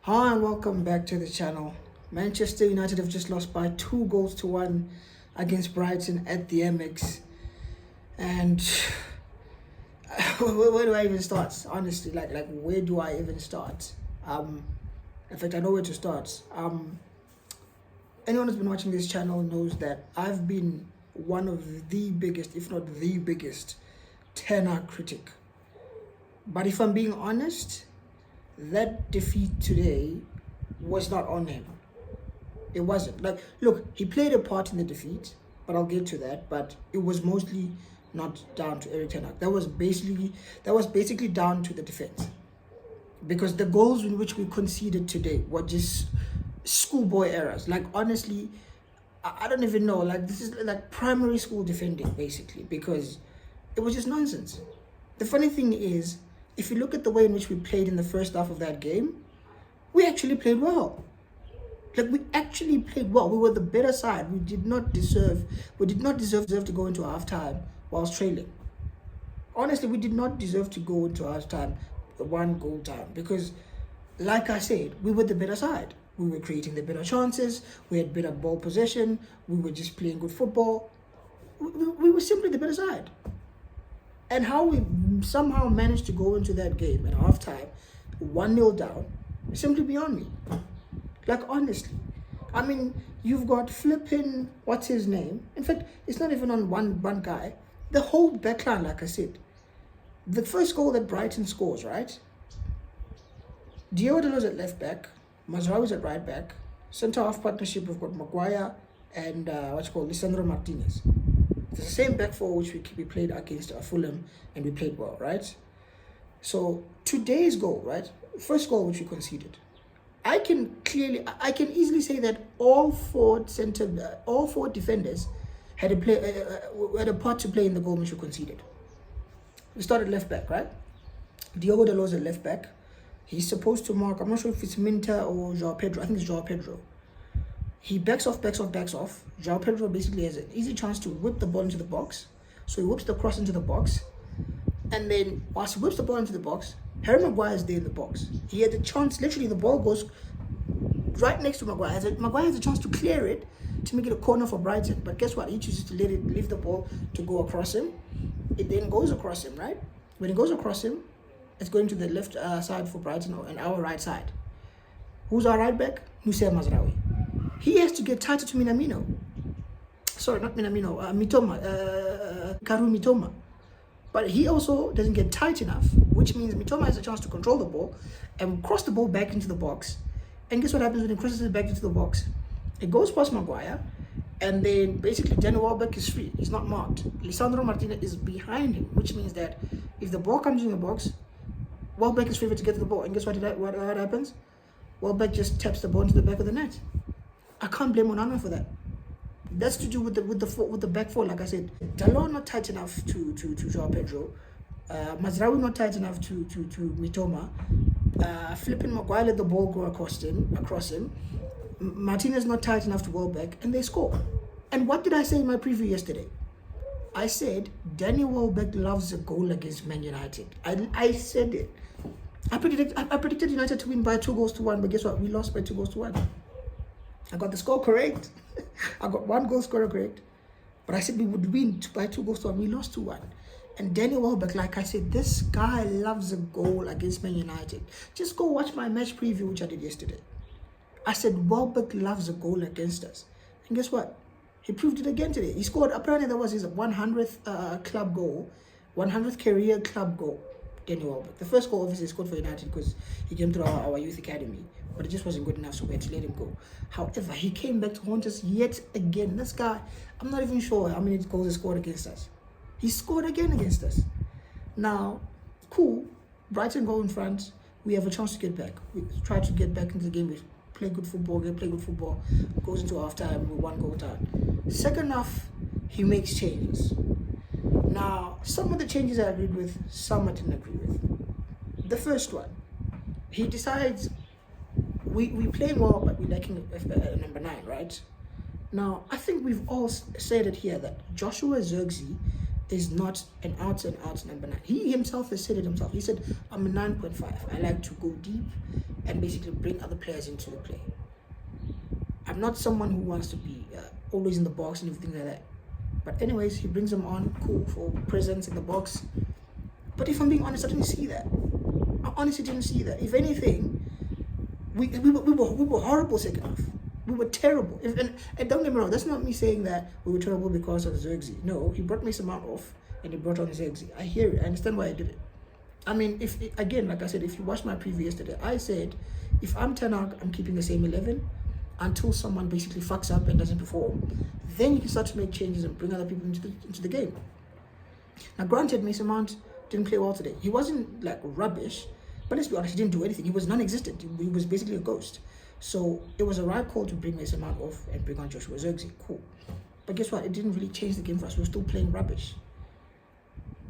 Hi and welcome back to the channel. Manchester United have just lost by 2 goals to 1 against Brighton at the MX. And where do I even start? Honestly, like where do I even start? In fact, I know where to start. Anyone who's been watching this channel knows that I've been one of the biggest, if not the biggest, Tenor critic. But if I'm being honest, that defeat today was not on him. It wasn't. Like, look, he played a part in the defeat, but I'll get to that. But it was mostly not down to Eric Ten Hag. That was basically down to the defense, because the goals in which we conceded today were just schoolboy errors. Like, honestly, I don't even know. Like, this is like primary school defending, basically, because it was just nonsense. The funny thing is, if you look at the way in which we played in the first half of that game, we actually played well. Like, we actually played well. We were the better side. We did not deserve to go into halftime whilst trailing. Honestly, we did not deserve to go into halftime 1 goal down, because, like I said, we were the better side. We were creating the better chances. We had better ball possession. We were just playing good football. We were simply the better side. And how we somehow managed to go into that game at halftime 1-0 down is simply beyond me. Like, honestly. I mean, you've got flipping, what's his name? In fact, it's not even on one guy. The whole backline, like I said. The first goal that Brighton scores, right? Diogo Dalot's at left back. Mazraoui's at right back. Centre half partnership, we've got Maguire and Lisandro Martinez. It's the same back four which we played against Fulham, and we played well, right? So today's goal, right? First goal which we conceded, I can easily say that all four defenders had a part to play in the goal which we conceded. We started left back, right? Diogo Dalot's at left back. He's supposed to mark, I'm not sure if it's Minta or João Pedro. I think it's João Pedro. He backs off. João Pedro basically has an easy chance to whip the ball into the box. So he whips the cross into the box. And then whilst he whips the ball into the box, Harry Maguire is there in the box. He had a chance, literally the ball goes right next to Maguire. Maguire has a chance to clear it to make it a corner for Brighton. But guess what? He chooses to leave the ball to go across him. It then goes across him, right? When it goes across him, it's going to the left side for Brighton, and our right side. Who's our right back? Hussein Mazraoui. He has to get tighter to Minamino. Sorry, not Minamino. Karu Mitoma. But he also doesn't get tight enough, which means Mitoma has a chance to control the ball and cross the ball back into the box. And guess what happens when he crosses it back into the box? It goes past Maguire, and then basically Danny Welbeck is free. He's not marked. Lisandro Martinez is behind him, which means that if the ball comes in the box, Welbeck is favored to get to the ball. And guess what happens? Welbeck just taps the ball into the back of the net. I can't blame Onana for that. That's to do with the back four, like I said. Dalot not tight enough to João Pedro. Mazraoui not tight enough to Mitoma. Flipping Maguire let the ball go across him. Martinez not tight enough to Welbeck, and they score. And what did I say in my preview yesterday? I said Danny Welbeck loves a goal against Man United. I said it. I predicted United to win by 2-1, but guess what? We lost by 2-1. I got the score correct. I got 1 goal scorer correct. But I said we would win by 2-1. We lost 2-1. And Danny Welbeck, like I said, this guy loves a goal against Man United. Just go watch my match preview, which I did yesterday. I said Welbeck loves a goal against us. And guess what? He proved it again today. He scored, apparently that was his 100th club goal, 100th career club goal, Danny Welbeck. The first goal obviously scored for United because he came through our youth academy. But it just wasn't good enough, so we had to let him go. However, he came back to haunt us yet again. This guy, I'm not even sure how many goals he scored against us. He scored again against us. Now, cool. Brighton go in front. We have a chance to get back. We try to get back into the game. We play good football. Goes into halftime with 1 goal down. Second half, he makes changes. Now, some of the changes I agreed with, some I didn't agree with. The first one, he decides we playing well, but we're lacking a number 9, right? Now, I think we've all said it here that Joshua Zirkzee is not an out and out number 9. He himself has said it himself. He said, I'm a 9.5. I like to go deep and basically bring other players into the play. I'm not someone who wants to be always in the box and everything like that. But anyways, he brings them on, cool, for presence in the box. But if I'm being honest, I didn't see that. I honestly didn't see that. If anything, we were horrible second half. We were terrible. And don't get me wrong, that's not me saying that we were terrible because of Zirkzee. No, he brought Mason Mount off and he brought on Zirkzee. I hear it. I understand why I did it. I mean, again, like I said, if you watched my preview yesterday, I said, if I'm Ten Hag, I'm keeping the same 11 until someone basically fucks up and doesn't perform. Then you can start to make changes and bring other people into the game. Now, granted, Mason Mount didn't play well today. He wasn't like rubbish, but let's be honest, he didn't do anything. He was non-existent. He was basically a ghost. So it was a right call to bring Mason Mount off and bring on Joshua Zirkzee. Cool. But guess what? It didn't really change the game for us. We were still playing rubbish.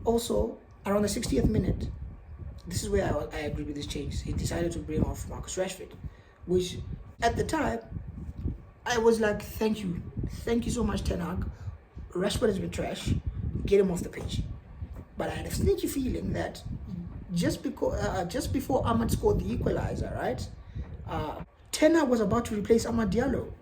Also, around the 60th minute, this is where I agree with this change. He decided to bring off Marcus Rashford, which at the time, I was like, thank you. Thank you so much, Ten Hag. Rashford has been trash. Get him off the pitch. But I had a sneaky feeling that just before Ahmad scored the equalizer, right? Ten Hag was about to replace Amad Diallo.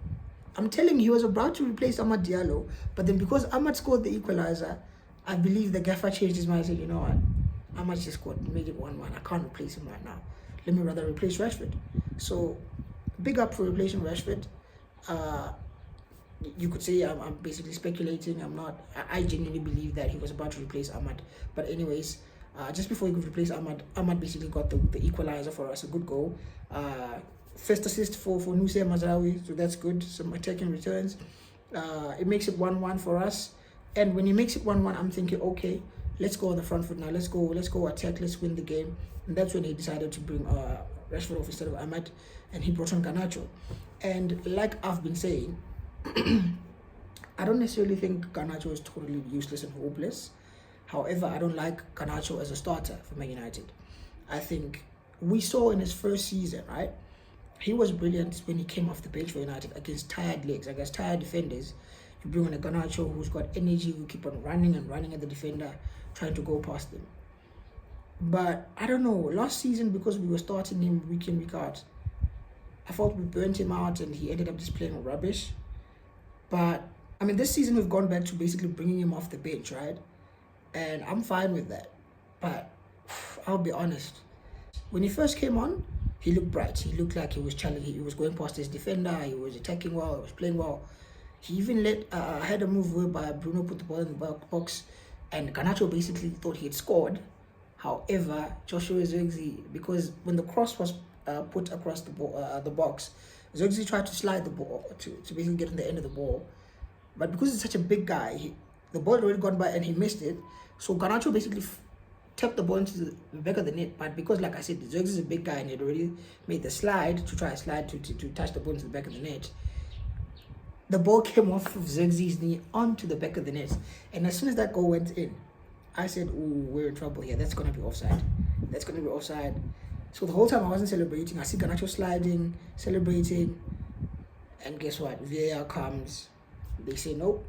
I'm telling you, he was about to replace Amad Diallo, but then because Ahmad scored the equalizer, I believe the gaffer changed his mind and said, you know what, Ahmad just scored, made it 1-1. I can't replace him right now. Let me rather replace Rashford. So, big up for replacing Rashford. You could say I'm basically speculating. I'm not. I genuinely believe that he was about to replace Ahmad. But anyways, just before he could replace Ahmad basically got the equalizer for us, a good goal. First assist for Nusayr Mazraoui, so that's good. Some attacking returns. It makes it 1-1 for us. And when he makes it 1-1, I'm thinking, okay, let's go on the front foot now. Let's go attack. Let's win the game. And that's when he decided to bring Rashford off instead of Ahmad, and he brought on Garnacho. And like I've been saying, I don't necessarily think Garnacho is totally useless and hopeless. However, I don't like Garnacho as a starter for Man United. I think we saw in his first season, right? He was brilliant when he came off the bench for United against tired legs, against tired defenders. You bring on a Garnacho who's got energy, who keep on running at the defender, trying to go past him. But I don't know, last season, because we were starting him week in, week out, I thought we burnt him out and he ended up just playing rubbish. But, I mean, this season we've gone back to basically bringing him off the bench, right? And I'm fine with that. But, I'll be honest, when he first came on, he looked bright. He looked like he was challenging. He was going past his defender. He was attacking well. He was playing well. He even had a move whereby Bruno put the ball in the box and Garnacho basically thought he had scored. However, Joshua Zirkzee, because when the cross was put across the box, Zirkzee tried to slide the ball to basically get on the end of the ball. But because he's such a big guy, the ball had already gone by and he missed it. So Garnacho basically tapped the ball into the back of the net. But because, like I said, Zirkzee is a big guy and he had already made the slide to touch the ball into the back of the net, the ball came off of Zirkzee's knee onto the back of the net. And as soon as that goal went in, I said, ooh, we're in trouble here. That's going to be offside. That's going to be offside. So the whole time I wasn't celebrating. I see Garnacho sliding, celebrating. And guess what? VAR comes. They say, nope.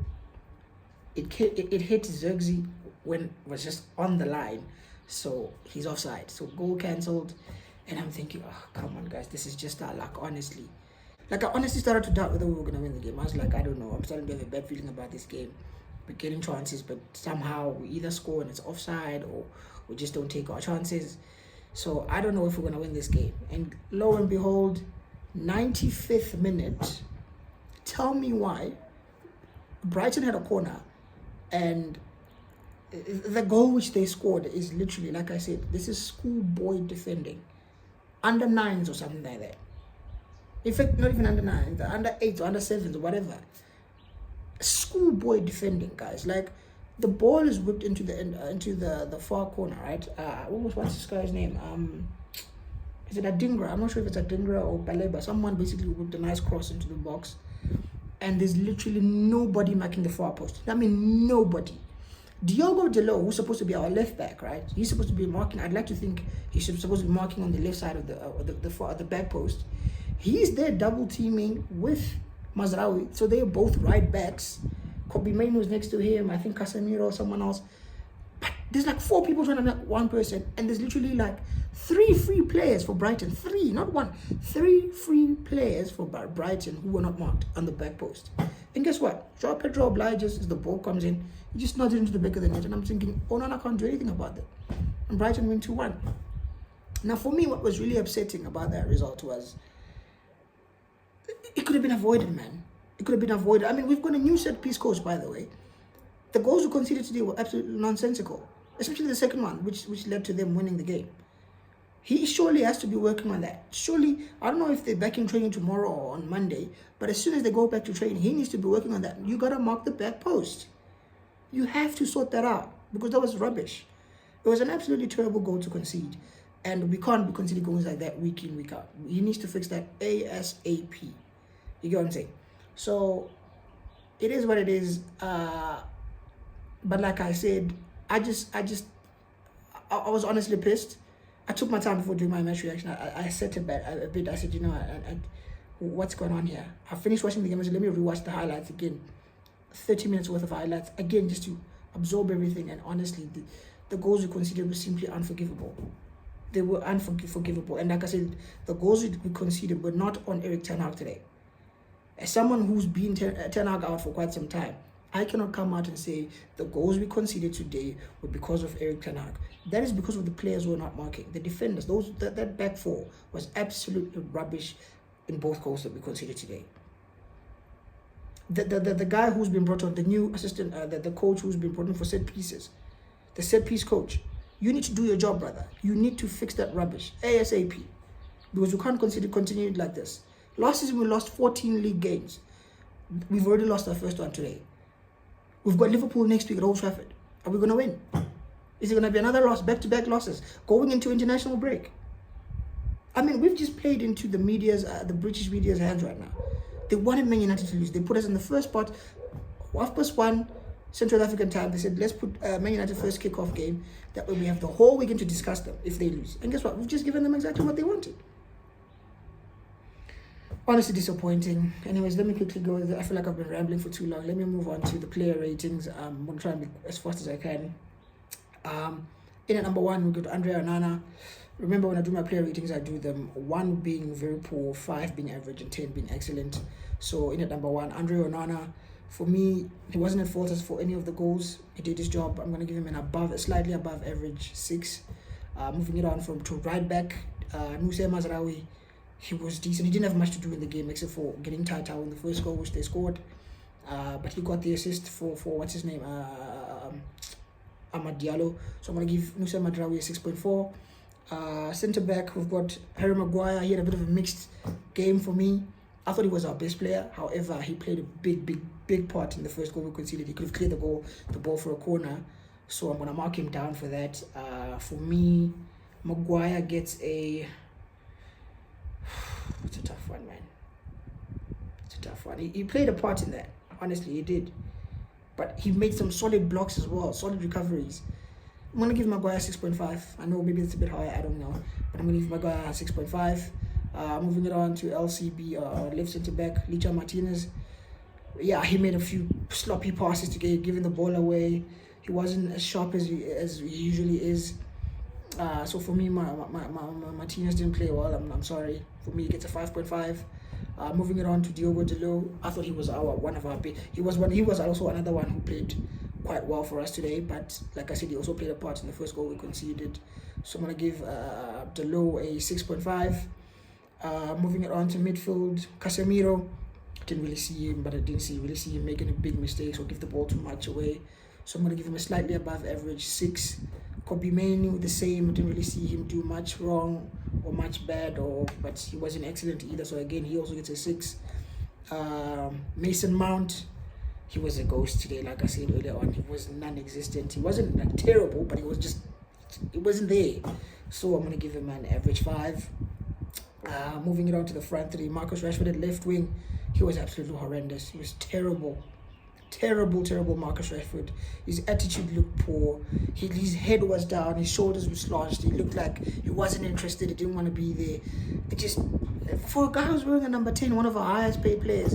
It hit Zirkzee when it was just on the line. So he's offside. So goal cancelled. And I'm thinking, oh, come on, guys. This is just our luck, honestly. Like, I honestly started to doubt whether we were going to win the game. I was like, I don't know. I'm starting to have a bad feeling about this game. We're getting chances, but somehow we either score and it's offside or we just don't take our chances. So I don't know if we're going to win this game. And lo and behold, 95th minute, tell me why. Brighton had a corner and the goal which they scored is literally, like I said, this is schoolboy defending. Under 9s or something like that. In fact, not even under 9s, under 8s or under 7s or whatever. Schoolboy defending, guys. Like, the ball is whipped into the far corner, right? What's this guy's name? Is it Adingra? I'm not sure if it's Adingra or Baleba. Someone basically whipped a nice cross into the box, and there's literally nobody marking the far post. I mean, nobody. Diogo Dalot, who's supposed to be our left back, right? He's supposed to be marking. I'd like to think he's supposed to be marking on the left side of the back post. He's there double teaming with Mazraoui, so they're both right backs Kobe Main was next to him. I think Casemiro or someone else. But there's like 4 people trying to knock one person, and there's literally like 3 free players for Brighton. 3, not 1. 3 free players for Brighton who were not marked on the back post. And guess what? Joao Pedro obliges as the ball comes in. He just nods it into the back of the net, and I'm thinking, oh no, I can't do anything about that. And Brighton win 2-1. Now, for me, what was really upsetting about that result was it could have been avoided, man. It could have been avoided. I mean, we've got a new set-piece coach, by the way. The goals we conceded today were absolutely nonsensical, especially the second one, which led to them winning the game. He surely has to be working on that. Surely, I don't know if they're back in training tomorrow or on Monday, but as soon as they go back to training, he needs to be working on that. You got to mark the back post. You have to sort that out, because that was rubbish. It was an absolutely terrible goal to concede, and we can't be conceding goals like that week in, week out. He needs to fix that ASAP. You get what I'm saying? So, it is what it is. But like I said, I was honestly pissed. I took my time before doing my match reaction. I set it back a bit. I said, you know, what's going on here? I finished watching the game. I said, let me rewatch the highlights again. 30 minutes worth of highlights again, just to absorb everything. And honestly, the goals we conceded were simply unforgivable. They were unforgivable. And like I said, the goals we conceded were not on Erik ten Hag today. As someone who's been ten Hag out for quite some time, I cannot come out and say the goals we conceded today were because of Erik ten Hag. That is because of the players who were not marking. The defenders, that back four was absolutely rubbish in both goals that we conceded today. The guy who's been brought on, the new assistant, the coach who's been brought on for set pieces, the set piece coach, you need to do your job, brother. You need to fix that rubbish ASAP, because we can't continue it like this. Last season we lost 14 league games. We've already lost our first one today. We've got Liverpool next week at Old Trafford. Are we going to win? Is it going to be another loss, back-to-back losses, going into international break? I mean, we've just played into the the British media's hands right now. They wanted Man United to lose. They put us in the first spot, 1:30 Central African time. They said, let's put Man United first kickoff game. That way we have the whole weekend to discuss them if they lose. And guess what? We've just given them exactly what they wanted. Honestly disappointing. Anyways, let me quickly go. I feel like I've been rambling for too long. Let me move on to the player ratings. I'm going to try and be as fast as I can. In at number 1, we got Andre Onana. Remember, when I do my player ratings, I do them 1 being very poor, 5 being average, and 10 being excellent. So in at number 1, Andre Onana. For me, he wasn't at fault as for any of the goals. He did his job. I'm going to give him a slightly above average 6. Moving it on to right back, Nusayr Mazraoui. He was decent. He didn't have much to do in the game except for getting tight out in the first goal, which they scored. But he got the assist for what's his name, Amad Diallo. So I'm going to give Nusayr Mazraoui a 6.4. Centre back, we've got Harry Maguire. He had a bit of a mixed game for me. I thought he was our best player. However, he played a big part in the first goal we conceded. He could have cleared the ball for a corner. So I'm going to mark him down for that. For me, Maguire gets a... It's a tough one, man. It's a tough one. He played a part in that. Honestly, he did. But he made some solid blocks as well, solid recoveries. I'm going to give Maguire 6.5. I know maybe it's a bit higher, I don't know. But I'm going to give Maguire 6.5. Moving it on to LCB, left centre back, Licha Martinez. Yeah, he made a few sloppy passes to giving the ball away. He wasn't as sharp as he usually is. So for me, Martinez didn't play well. I'm sorry. For me, he gets a 5.5. Moving it on to Diogo Dalot. I thought he was one of our big. He was also another one who played quite well for us today. But like I said, he also played a part in the first goal we conceded. So I'm gonna give Dalot a 6.5. Moving it on to midfield, Casemiro. Didn't really see him, but I didn't really see him making a big mistake or give the ball too much away. So I'm gonna give him a slightly above average 6. Kobe Mainu, the same. I didn't really see him do much wrong or much bad, but he wasn't excellent either. So again, he also gets a 6. Mason Mount, he was a ghost today. Like I said earlier on, he was non-existent. He wasn't like terrible, but it wasn't there. So I'm gonna give him an average 5. Moving it on to the front 3, Marcus Rashford at left wing. He was absolutely horrendous. He was terrible. Terrible Marcus Rashford. His attitude looked poor. His head was down. His shoulders were slouched. He looked like he wasn't interested. He didn't want to be there. For a guy who's wearing a number 10, one of our highest paid players,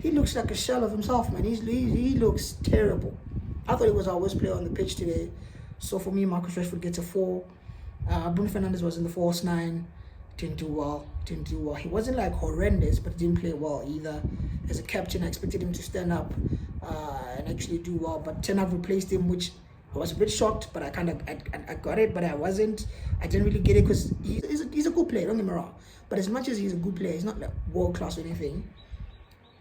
he looks like a shell of himself, man. He looks terrible. I thought he was our worst player on the pitch today. So for me, Marcus Rashford gets a 4. Bruno Fernandes was in the false 9. Didn't do well. He wasn't like horrendous, but he didn't play well either. As a captain, I expected him to stand up and actually do well. But Ten Hag replaced him, which I was a bit shocked, but I got it, but I wasn't. I didn't really get it because he's a good player, don't get me wrong. But as much as he's a good player, he's not like world class or anything.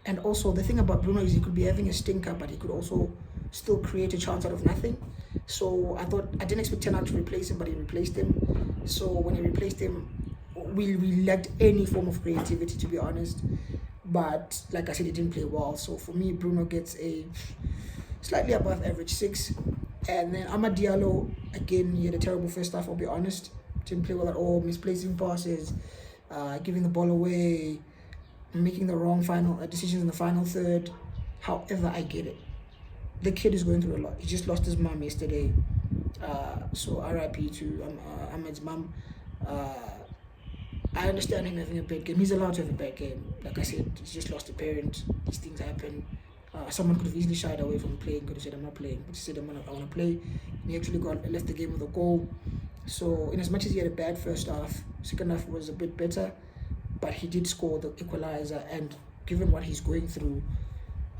And also the thing about Bruno is he could be having a stinker, but he could also still create a chance out of nothing. So I didn't expect Ten Hag to replace him, but he replaced him. So when he replaced him, we lacked any form of creativity, to be honest. But like I said, he didn't play well. So for me, Bruno gets a slightly above average 6. And then Amad Diallo, again, he had a terrible first half, I'll be honest. Didn't play well at all, misplacing passes, giving the ball away, making the wrong final decisions in the final third. However, I get it. The kid is going through a lot. He just lost his mom yesterday. So RIP to Ahmed's mom. I understand him having a bad game. He's allowed to have a bad game. Like I said, he's just lost a parent. These things happen. Someone could have easily shied away from playing, could have said, I'm not playing. But he said, I want to play. And he actually left the game with a goal. So in as much as he had a bad first half, second half was a bit better. But he did score the equalizer. And given what he's going through,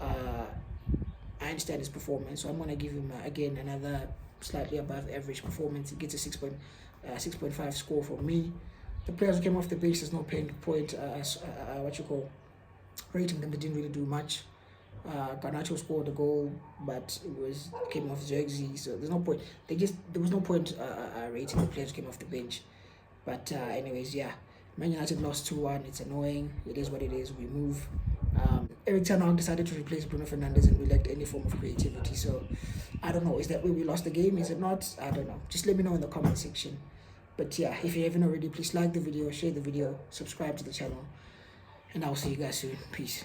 I understand his performance. So I'm going to give him, again, another slightly above average performance. He gets a 6.5 score from me. The players who came off the bench, there's no point rating them. They didn't really do much. Garnacho scored a goal, but it came off Zirkzee, so there's no point. There was no point rating the players who came off the bench. But anyways, yeah, Man United lost 2-1. It's annoying. It is what it is. We move. Eric Ten Hag decided to replace Bruno Fernandes, and we lacked any form of creativity. So I don't know. Is that where we lost the game? Is it not? I don't know. Just let me know in the comment section. But yeah, if you haven't already, please like the video, share the video, subscribe to the channel, and I'll see you guys soon. Peace.